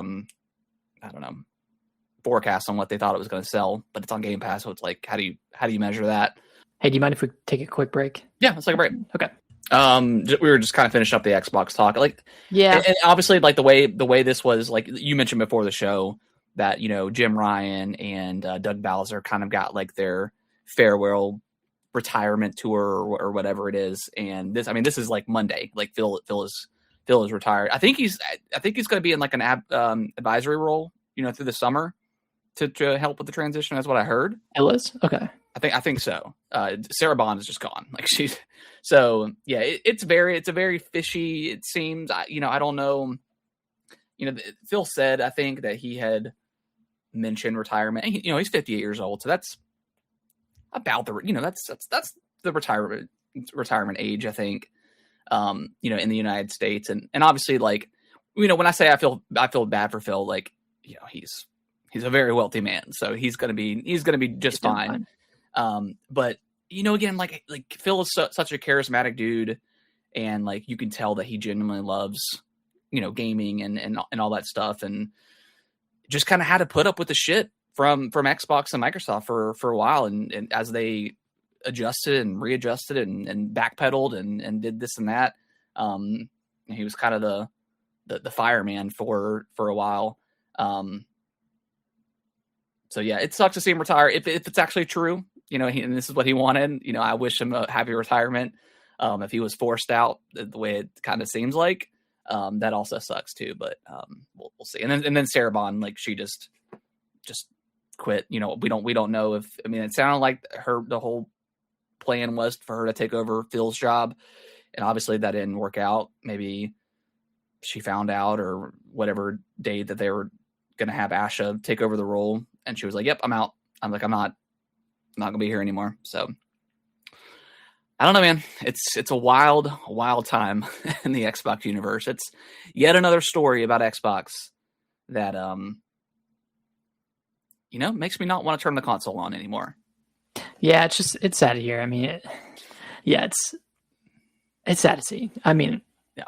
don't know, forecast on what they thought it was going to sell. But it's on Game Pass, so it's like, how do you measure that? Hey, do you mind if we take a quick break? Yeah, let's take a break. Okay. We were just kind of finishing up the Xbox talk. Like, yeah, and obviously, like the way this was, like you mentioned before the show, that, you know, Jim Ryan and Doug Bowser kind of got like their farewell retirement tour or whatever it is. And this is like Monday. Like Phil is retired. I think he's going to be in like an advisory role, you know, through the summer to help with the transition. That's what I heard. It was okay. I think so. Sarah Bond is just gone. Like so yeah. It's a very fishy. It seems. I don't know. You know, Phil said, I think, that he had mentioned retirement. You know, he's 58 years old, so that's about the, you know, that's the retirement age, I think. You know, in the United States, and obviously, like, you know, when I say I feel bad for Phil, like, you know, he's a very wealthy man, so he's gonna be just fine. But you know, again, like Phil is such a charismatic dude, and like you can tell that he genuinely loves, you know, gaming and all that stuff, and just kind of had to put up with the shit from Xbox and Microsoft for a while, and as they adjusted and readjusted and backpedaled and did this and that, he was kind of the fireman for a while. So yeah, it sucks to see him retire. If it's actually true, you know, and this is what he wanted, you know, I wish him a happy retirement. If he was forced out the way it kind of seems like, that also sucks too. But we'll see. And then Sarah Bond, like, she just quit. You know, we don't know if, I mean, it sounded like the whole plan was for her to take over Phil's job, and obviously that didn't work out. Maybe she found out, or whatever day that they were going to have Asha take over the role, and she was like, "Yep, I'm out." I'm like, I'm not going to be here anymore. So I don't know, man. It's a wild time in the Xbox universe. It's yet another story about Xbox that makes me not want to turn the console on anymore. Yeah, it's sad to hear. I mean, it's sad to see. I mean, yeah,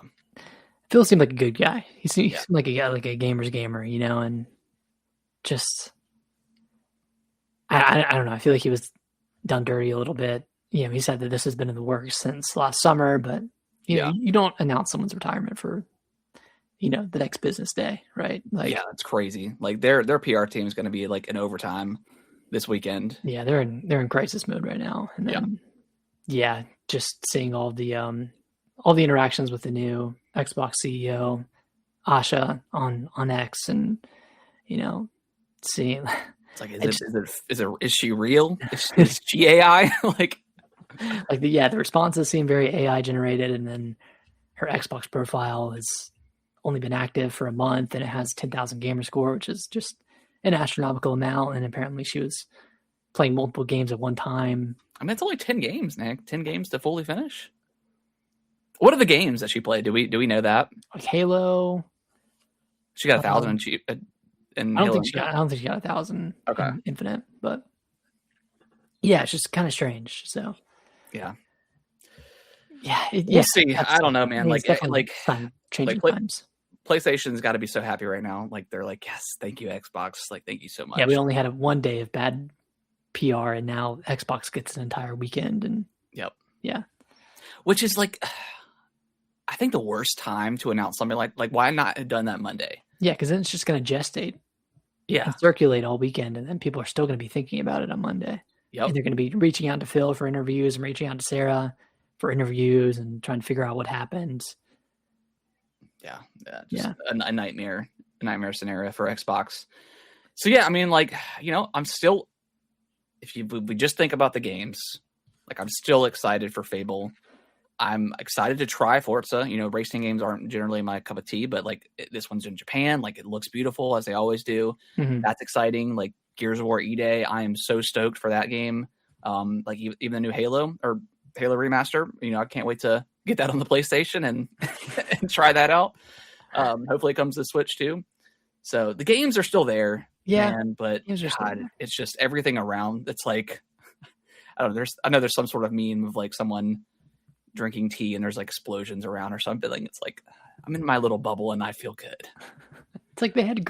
Phil seemed like a good guy. He seemed like a guy, like a gamer's gamer, and just I don't know. I feel like he was done dirty a little bit. He said that this has been in the works since last summer, but you don't announce someone's retirement for the next business day, right? Like, yeah, it's crazy. Like their PR team is going to be like in overtime this weekend. Yeah, they're in crisis mode right now, and then just seeing all the interactions with the new Xbox CEO Asha on X, and seeing it's like is she real? Is she AI? like the responses seem very AI generated, and then her Xbox profile has only been active for a month, and it has 10,000 gamer score, which is just an astronomical amount. And apparently she was playing multiple games at one time. I mean, it's only 10 games, Nick. 10 games to fully finish. What are the games that she played? Do we know that? Like Halo. She got 1,000 I don't think she got 1,000 in Infinite, but yeah, it's just kind of strange. So yeah, we'll see. I don't know, man. Changing times. PlayStation's got to be so happy right now. Like they're like, yes, thank you, Xbox. Like, thank you so much. Yeah, we only had one day of bad PR, and now Xbox gets an entire weekend. And which is like, I think the worst time to announce something like why not have done that Monday? Yeah, because then it's just going to gestate. Yeah, and circulate all weekend, and then people are still going to be thinking about it on Monday. Yep. And they're going to be reaching out to Phil for interviews and reaching out to Sarah for interviews and trying to figure out what happened. A nightmare scenario for Xbox. So yeah, I mean, I'm still, we just think about the games, like I'm still excited for Fable. I'm excited to try Forza. Racing games aren't generally my cup of tea, but this one's in Japan. Like it looks beautiful as they always do. Mm-hmm. That's exciting. Like Gears of War E-Day, I am so stoked for that game. Even the new Halo remaster. I can't wait to get that on the PlayStation and and try that out. Hopefully it comes to Switch too. So the games are still there. Yeah, man, but God, it's just everything around. It's like I don't know. I know there's some sort of meme of like someone drinking tea and there's like explosions around or something. It's like I'm in my little bubble and I feel good. It's like they had a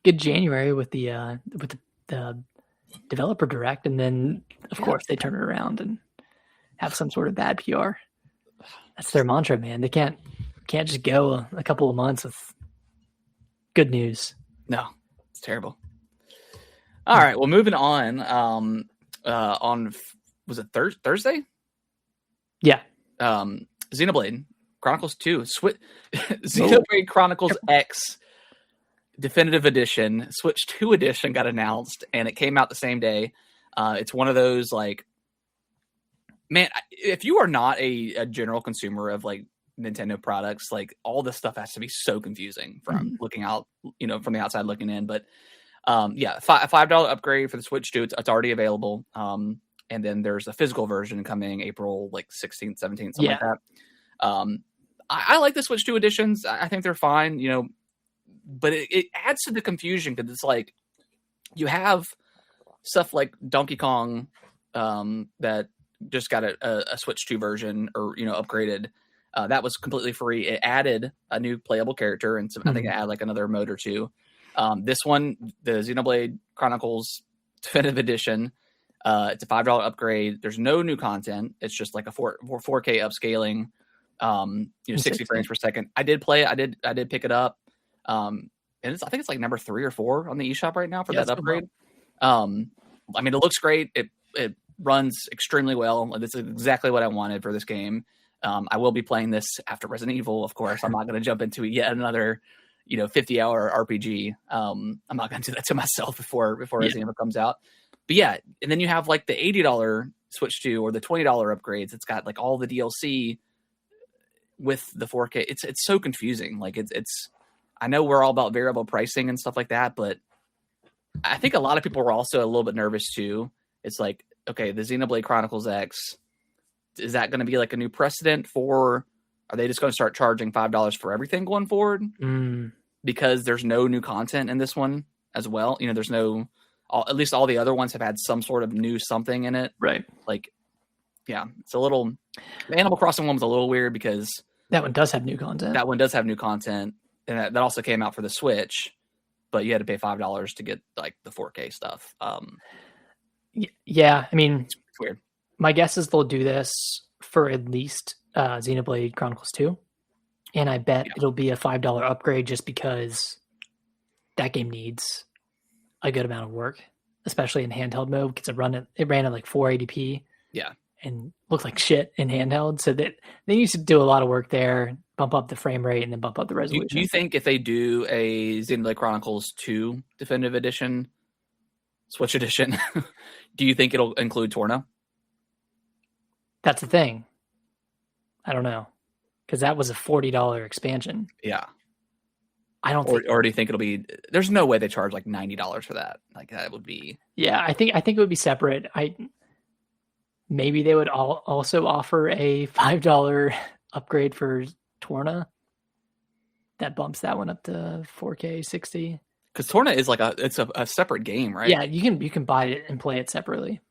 good January with the developer direct, and then of course they turn it around and have some sort of bad PR. That's their mantra, man. They can't just go a couple of months with good news. No, it's terrible. All right, well, moving on. Was it Thursday? Yeah. Xenoblade Chronicles 2, Xenoblade Chronicles X Definitive Edition, Switch 2 edition got announced, and it came out the same day. It's one of those man, if you are not a general consumer of Nintendo products, all this stuff has to be so confusing from looking out, from the outside looking in. But a $5 upgrade for the Switch 2. It's already available. And then there's a physical version coming April 16th, 17th, something like that. I like the Switch 2 editions. I think they're fine, but it adds to the confusion because it's you have stuff like Donkey Kong that just got a Switch 2 version or, upgraded. That was completely free. It added a new playable character and I think it added another mode or two. This one, the Xenoblade Chronicles Definitive Edition, it's a $5 upgrade. There's no new content. It's just a 4K upscaling, 60 frames per second. I did play it. I did pick it up. And I think it's number 3 or 4 on the eShop right now for that upgrade. I mean, it looks great. It runs extremely well. This is exactly what I wanted for this game. I will be playing this after Resident Evil, of course. I'm not going to jump into yet another, 50-hour RPG. I'm not going to do that to myself before Resident Evil comes out. But yeah, and then you have the $80 Switch 2 or the $20 upgrades. It's got all the DLC with the 4K. It's so confusing. It's I know we're all about variable pricing and stuff like that, but I think a lot of people were also a little bit nervous too. It's okay, the Xenoblade Chronicles X is that going to be like a new precedent for? Are they just going to start charging $5 for everything going forward? Because there's no new content in this one as well. You know, there's no. At least all the other ones have had some sort of new something in it, right? Like, yeah, it's a little. The Animal Crossing one was a little weird because that one does have new content. That one does have new content, and that also came out for the Switch, but you had to pay $5 to get like the 4K stuff. Yeah, I mean, it's weird. My guess is they'll do this for at least Xenoblade Chronicles 2, and I bet it'll be a $5 upgrade just because that game needs a good amount of work, especially in handheld mode, because it ran at like 480p. Yeah. And looked like shit in handheld. So that they used to do a lot of work there, bump up the frame rate and then bump up the resolution. Do you think if they do a Xenoblade Chronicles 2 Definitive Edition, Switch Edition, do you think it'll include Torna? That's the thing. I don't know. Because that was a $40 expansion. Yeah. I don't or do you think it'll be? There's no way they charge like $90 for that. Like that would be. Yeah, I think it would be separate. Maybe they would also offer a $5 upgrade for Torna. That bumps that one up to 4K 60. Because Torna is like it's a separate game, right? Yeah, you can buy it and play it separately.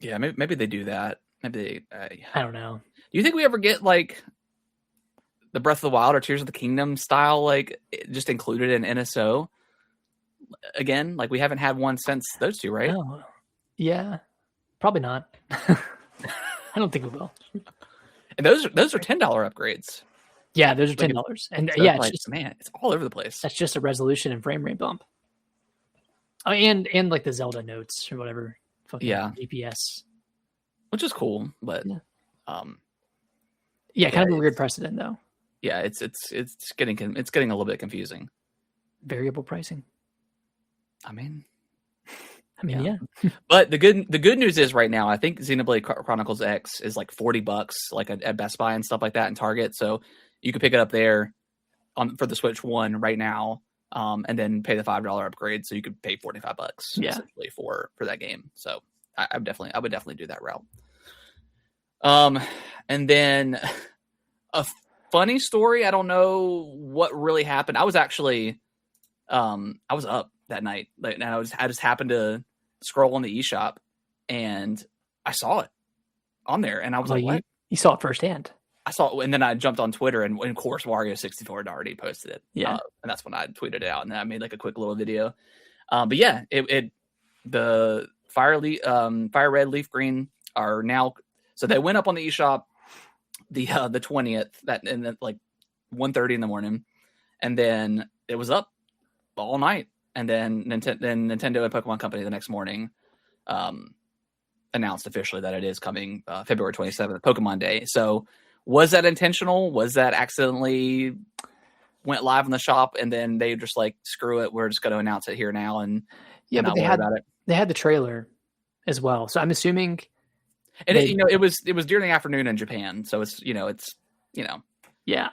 Yeah, maybe they do that. Maybe I don't know. Do you think we ever get like the Breath of the Wild or Tears of the Kingdom style, like just included in NSO again? Like we haven't had one since those two, right? No. Yeah, probably not. I don't think we will. And those are $10 upgrades. Yeah, those are $10, and so yeah, it's all over the place. That's just a resolution and frame rate bump. Oh, and like the Zelda notes or whatever. Fucking DPS, which is cool, but kind of a weird precedent though. Yeah, it's getting a little bit confusing. Variable pricing. I mean, yeah. But the good news is right now, I think Xenoblade Chronicles X is like $40, like at Best Buy and stuff like that, and Target. So you could pick it up there for the Switch 1 right now, and then pay the $5 upgrade. So you could pay $45 essentially for that game. So I would definitely do that route. And then a funny story. I don't know what really happened. I was actually, I was up that night, and I just happened to scroll on the eShop, and I saw it on there, and I was like, "What?" You saw it firsthand. I saw it, and then I jumped on Twitter, and of course, Wario64 had already posted it. Yeah, and that's when I tweeted it out, and then I made like a quick little video. But yeah, the Fire Red, Leaf Green are now. So they went up on the eShop the 20th, and then like 1:30 in the morning, and then it was up all night. And then Nintendo and Pokemon Company the next morning announced officially that it is coming February 27th, Pokemon Day. So was that intentional? Was that accidentally went live in the shop and then they just like, screw it, we're just going to announce it here now and but they had the trailer as well. So I'm assuming. And it was during the afternoon in Japan. So it's. Yeah,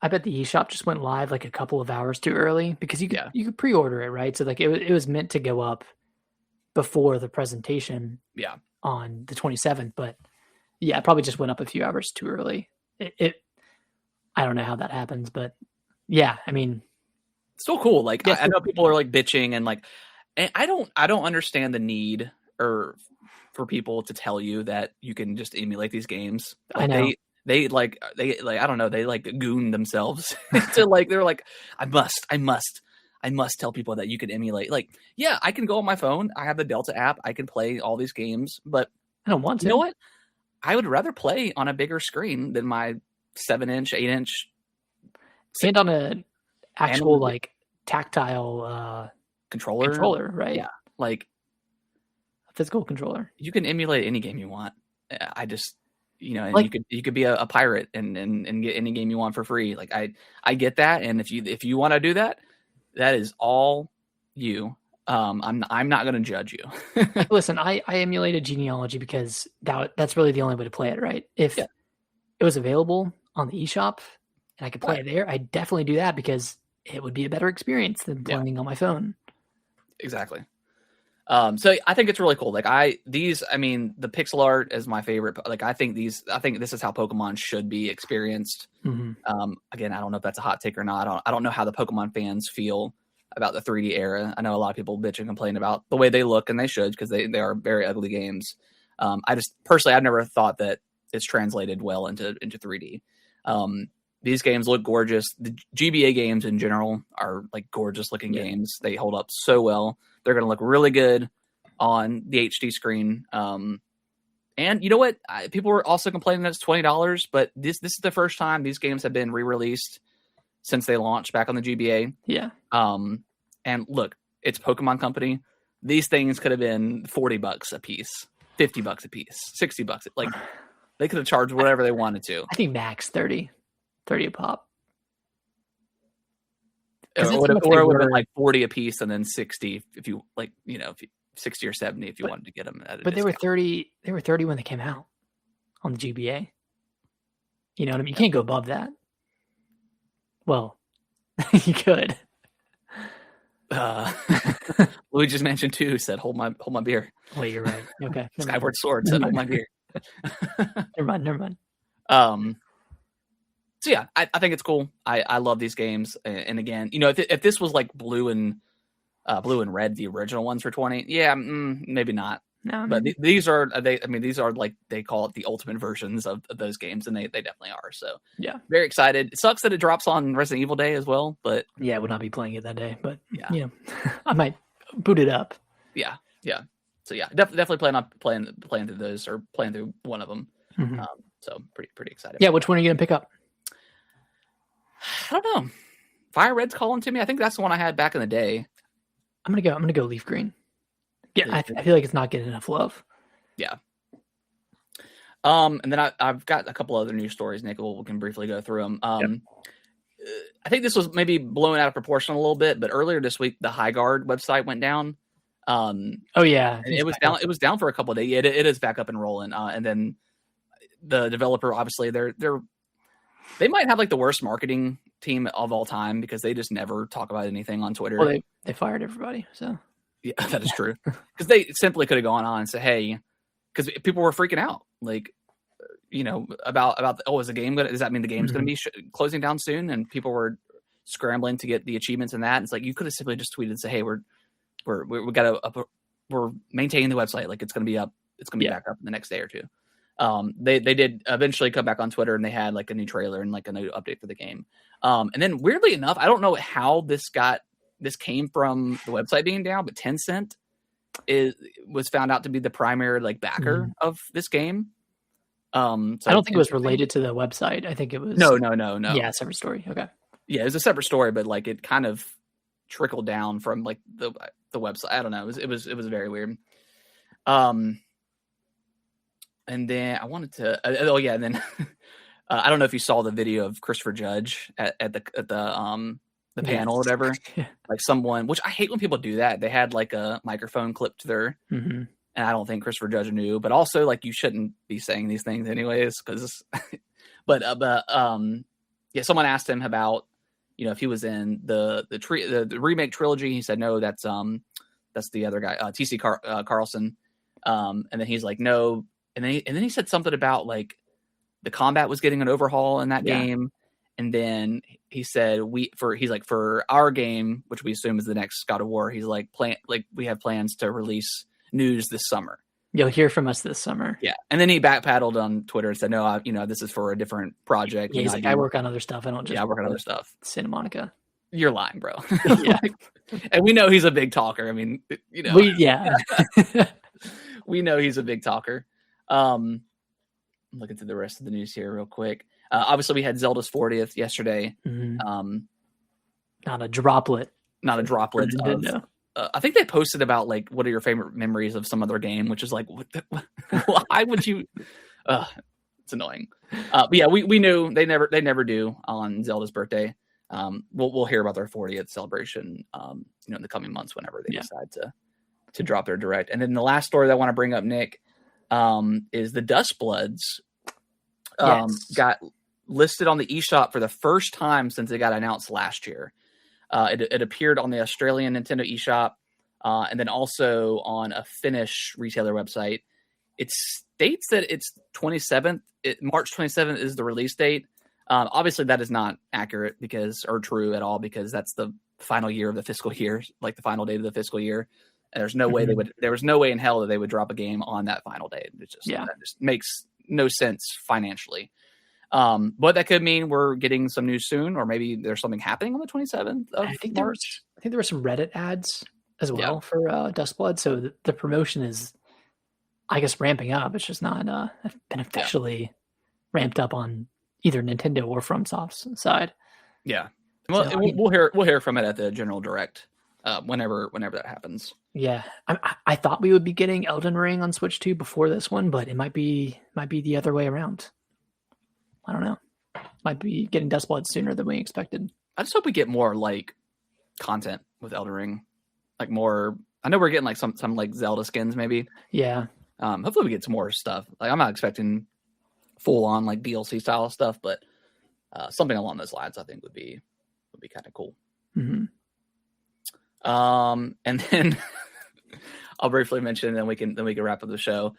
I bet the eShop just went live like a couple of hours too early because you could pre-order it, right? So like it was meant to go up before the presentation on the 27th, but yeah, it probably just went up a few hours too early. I don't know how that happens, but yeah, I mean, so cool. Like I know people are like bitching and like, and I don't understand the need for people to tell you that you can just emulate these games. Like, I know. They I don't know, they like goon themselves to like, they're like, I must tell people that you can emulate. Like, yeah, I can go on my phone. I have the Delta app. I can play all these games, but I don't want to. You know what? I would rather play on a bigger screen than my 7-inch, 8-inch. And on an actual like tactile controller, right? Yeah. Like a physical controller. You can emulate any game you want. I just, and like, you could be a pirate and get any game you want for free. Like I get that, and if you want to do that, that is all you. I'm not going to judge you. Listen, I emulated Genealogy because that's really the only way to play it, right? If it was available on the eShop and I could play it there, I'd definitely do that because it would be a better experience than playing on my phone. Exactly. So I think it's really cool. Like I mean, the pixel art is my favorite. Like I think this is how Pokemon should be experienced. Mm-hmm. Again, I don't know if that's a hot take or not. I don't know how the Pokemon fans feel about the 3D era. I know a lot of people bitch and complain about the way they look, and they should, because they are very ugly games. I just personally, I've never thought that it's translated well into 3D. These games look gorgeous. The GBA games in general are like gorgeous looking games. They hold up so well. They're going to look really good on the HD screen. And you know what? People were also complaining that it's $20, but this is the first time these games have been re-released since they launched back on the GBA. Yeah. And look, it's Pokemon Company. These things could have been $40 a piece, $50 a piece, $60. Like they could have charged whatever they wanted to. I think max 30 a pop. Or it would have been like 40 a piece and then 60 if you like, 60 or 70 if you wanted to get them at a But discount. they were 30 when they came out on the GBA. You know what I mean? You can't go above that. Well, you could. Louis just mentioned too, said hold my beer. Wait, you're right. Okay. Skyward Sword said hold my beer. Never mind. So yeah, I think it's cool. I love these games, and again, if this was like Blue and Red, the original ones for 20, yeah, maybe not. No, but these are these are like they call it the ultimate versions of those games, and they definitely are. So yeah, very excited. It sucks that it drops on Resident Evil Day as well, but yeah, I would not be playing it that day. But yeah, I might boot it up. Yeah. So yeah, definitely plan on playing through those or playing through one of them. Mm-hmm. So pretty excited. Yeah, which one are you gonna pick up? I don't know. Fire Red's calling to me. I think that's the one I had back in the day. I'm gonna go Leaf Green. Yeah, I feel like it's not getting enough love. Yeah. And then I've got a couple other news stories, Nick. We can briefly go through them. I think this was maybe blown out of proportion a little bit, but earlier this week the High Guard website went down. Oh yeah, and it was down. It was down for a couple of days. Yeah, it is back up and rolling. And then the developer, obviously, they might have like the worst marketing team of all time because they just never talk about anything on Twitter. Well, they fired everybody, so yeah, that is true. Because they simply could have gone on and said, "Hey," because people were freaking out, like about is the game does that mean the game's going to be closing down soon? And people were scrambling to get the achievements and that. And it's like you could have simply just tweeted and say, "Hey, we're maintaining the website, like it's going to be up, it's going to be back up in the next day or two." They did eventually come back on Twitter and they had like a new trailer and like a new update for the game. And then weirdly enough, I don't know how this came from the website being down, but Tencent was found out to be the primary like backer of this game. So I don't think it was related to the website. I think it was no. Yeah, separate story. Okay. Yeah, it was a separate story, but like it kind of trickled down from like the website. I don't know. It was very weird. And then I wanted to. And then I don't know if you saw the video of Christopher Judge at the panel or whatever. Like someone, which I hate when people do that. They had like a microphone clipped to their, and I don't think Christopher Judge knew. But also, like you shouldn't be saying these things anyways, because. Someone asked him about, if he was in the remake trilogy. He said no. That's the other guy, TC Carlson. And then he's like no. And then he said something about like the combat was getting an overhaul in that game. And then he said for our game, which we assume is the next God of War, he's like we have plans to release news this summer. You'll hear from us this summer. Yeah. And then he backpedaled on Twitter and said, no, this is for a different project. Yeah, he's like, I work on other stuff. I don't just I work on other stuff. Santa Monica. You're lying, bro. Yeah. And we know he's a big talker. I mean, we know he's a big talker. I'm looking through the rest of the news here real quick. Obviously, we had Zelda's 40th yesterday. Not a droplet. I think they posted about like what are your favorite memories of some other game, which is like, why would you? It's annoying. But yeah, we knew they never do on Zelda's birthday. We'll hear about their 40th celebration, in the coming months whenever they decide to drop their direct. And then the last story that I want to bring up, Nick, is the Dustbloods got listed on the eShop for the first time since it got announced last year. It appeared on the Australian Nintendo eShop And then also on a Finnish retailer website, it states that it's 27th. March 27th is the release date. Obviously, that is not accurate or true at all, because that's the final year of the fiscal year, like the final date of the fiscal year. And there's no way there was no way in hell that they would drop a game on that final date. That just makes no sense financially. But that could mean we're getting some news soon, or maybe there's something happening on the 27th of March. I think there were some Reddit ads as well for Dustblood. So the promotion is, I guess, ramping up. It's just not been officially ramped up on either Nintendo or FromSoft's side. Yeah. Well, so, we'll hear from it at the General Direct whenever that happens. Yeah, I thought we would be getting Elden Ring on Switch 2 before this one, but it might be the other way around. I don't know. Might be getting Dustblood sooner than we expected. I just hope we get more like content with Elden Ring, like more. I know we're getting like some like Zelda skins maybe. Yeah. Hopefully we get some more stuff. Like I'm not expecting full on like DLC style stuff, but something along those lines I think would be kind of cool. Mm-hmm. And then I'll briefly mention, and then we can wrap up the show.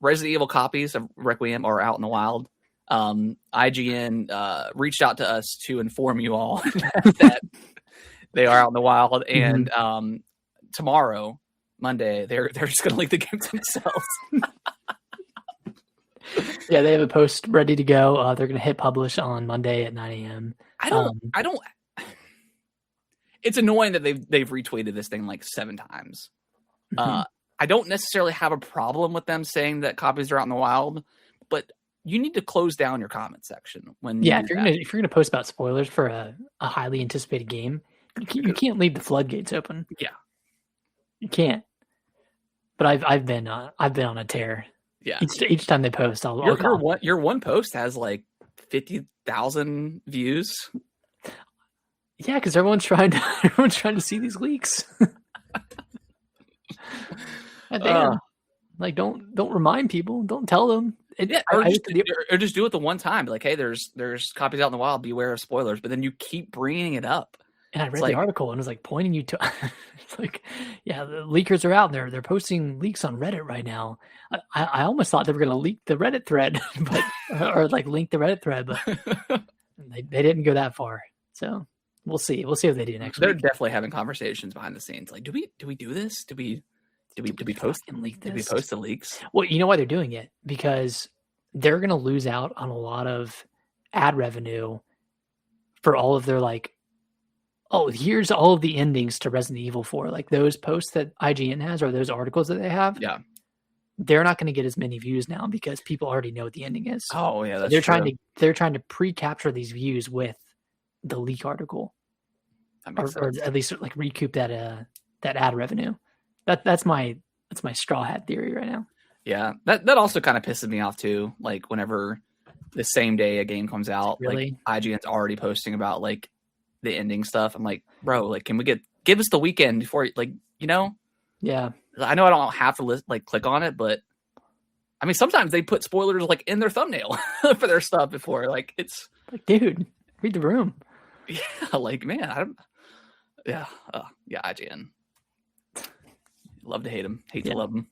Resident Evil copies of Requiem are out in the wild. IGN reached out to us to inform you all that they are out in the wild, and tomorrow, Monday, they're just going to leak the games themselves. Yeah, they have a post ready to go. They're going to hit publish on Monday at 9 a.m. I don't. It's annoying that they've retweeted this thing like 7 times. I don't necessarily have a problem with them saying that copies are out in the wild, but you need to close down your comment section when. Yeah, if you're gonna post about spoilers for a highly anticipated game, you can't leave the floodgates open. Yeah, you can't. But I've been on a tear. Yeah, each time they post, your one post has like 50,000 views. Yeah, because everyone's trying to see these leaks. Like don't remind people, don't tell them. Or just do it the one time. Like, hey, there's copies out in the wild. Beware of spoilers. But then you keep bringing it up. And I read the article and it was like pointing you to. It's like, yeah, the leakers are out there. They're posting leaks on Reddit right now. I almost thought they were going to leak the Reddit thread, or like link the Reddit thread, but they didn't go that far. So we'll see. We'll see what they do next week. They're definitely having conversations behind the scenes. Like, do we do this? Do we post and leak this? Did we post the leaks? Well, you know why they're doing it? Because they're going to lose out on a lot of ad revenue for all of their like, oh, here's all of the endings to Resident Evil 4. Like those posts that IGN has, or those articles that they have. Yeah. They're not going to get as many views now because people already know what the ending is. Oh yeah, that's they're trying to pre-capture these views with the leak article, or at least like recoup that ad revenue. That's my straw hat theory right now. Yeah, that also kind of pisses me off too. Like whenever the same day a game comes out, really? Like IGN's already posting about like the ending stuff. I'm like, bro, like, can we give us the weekend before, like, you know? Yeah. I know I don't have to click on it, but I mean, sometimes they put spoilers like in their thumbnail for their stuff before. Like, it's like, dude, read the room. Yeah, like, man, IGN. Love to hate them, hate to love them.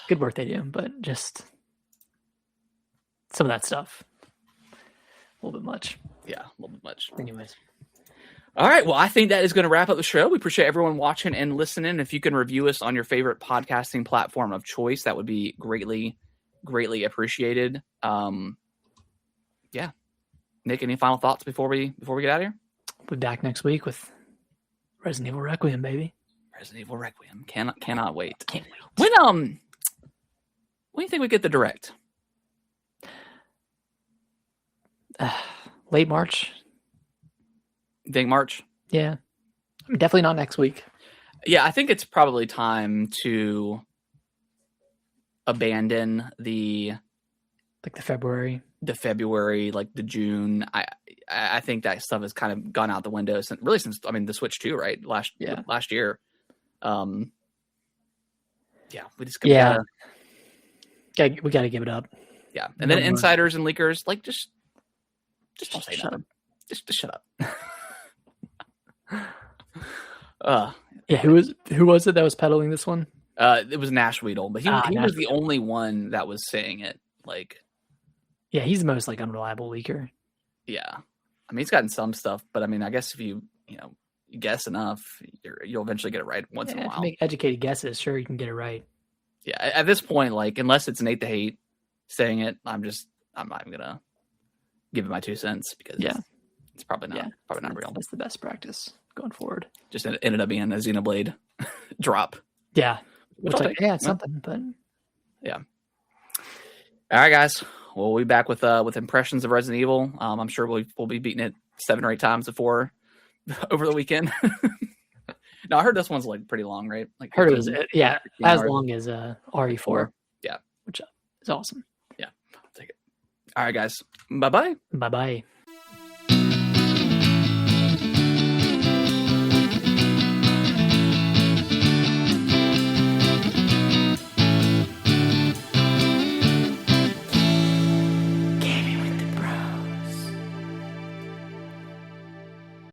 Good work they do, but just some of that stuff, a little bit much. Yeah, a little bit much. Anyways. All right. Well, I think that is going to wrap up the show. We appreciate everyone watching and listening. If you can review us on your favorite podcasting platform of choice, that would be greatly, greatly appreciated. Yeah. Nick, any final thoughts before we get out of here? We'll be back next week with Resident Evil Requiem, baby. Resident Evil Requiem. Cannot wait. Can't wait. When do you think we get the direct? Late March. You think March? Yeah. Definitely not next week. Yeah, I think it's probably time to abandon the February, like the June. I think that stuff has kind of gone out the window since the Switch 2, right? Last year. We just we got to give it up. Yeah, and then insiders and leakers, like just don't say nothing. Just shut up. Yeah, who was it that was peddling this one? It was Nash Weedle, but he was the only one that was saying it. Like, yeah, he's the most like unreliable leaker. Yeah, I mean, he's gotten some stuff, but I mean, I guess if you guess enough, you'll eventually get it right once in a while. Make educated guesses, sure, you can get it right. Yeah, at this point, like, unless it's Nate the Hate saying it, I'm not even gonna give it my 2 cents because it's probably not real. That's the best practice going forward. Just ended up being a Xenoblade drop. Yeah, it's something, but yeah. All right, guys. We'll be back with impressions of Resident Evil. I'm sure we'll be beating it 7 or 8 times before over the weekend. No, I heard this one's like pretty long, right? Like, heard it was as long as RE4. Yeah, which is awesome. Yeah, I'll take it. All right, guys. Bye bye. Bye bye.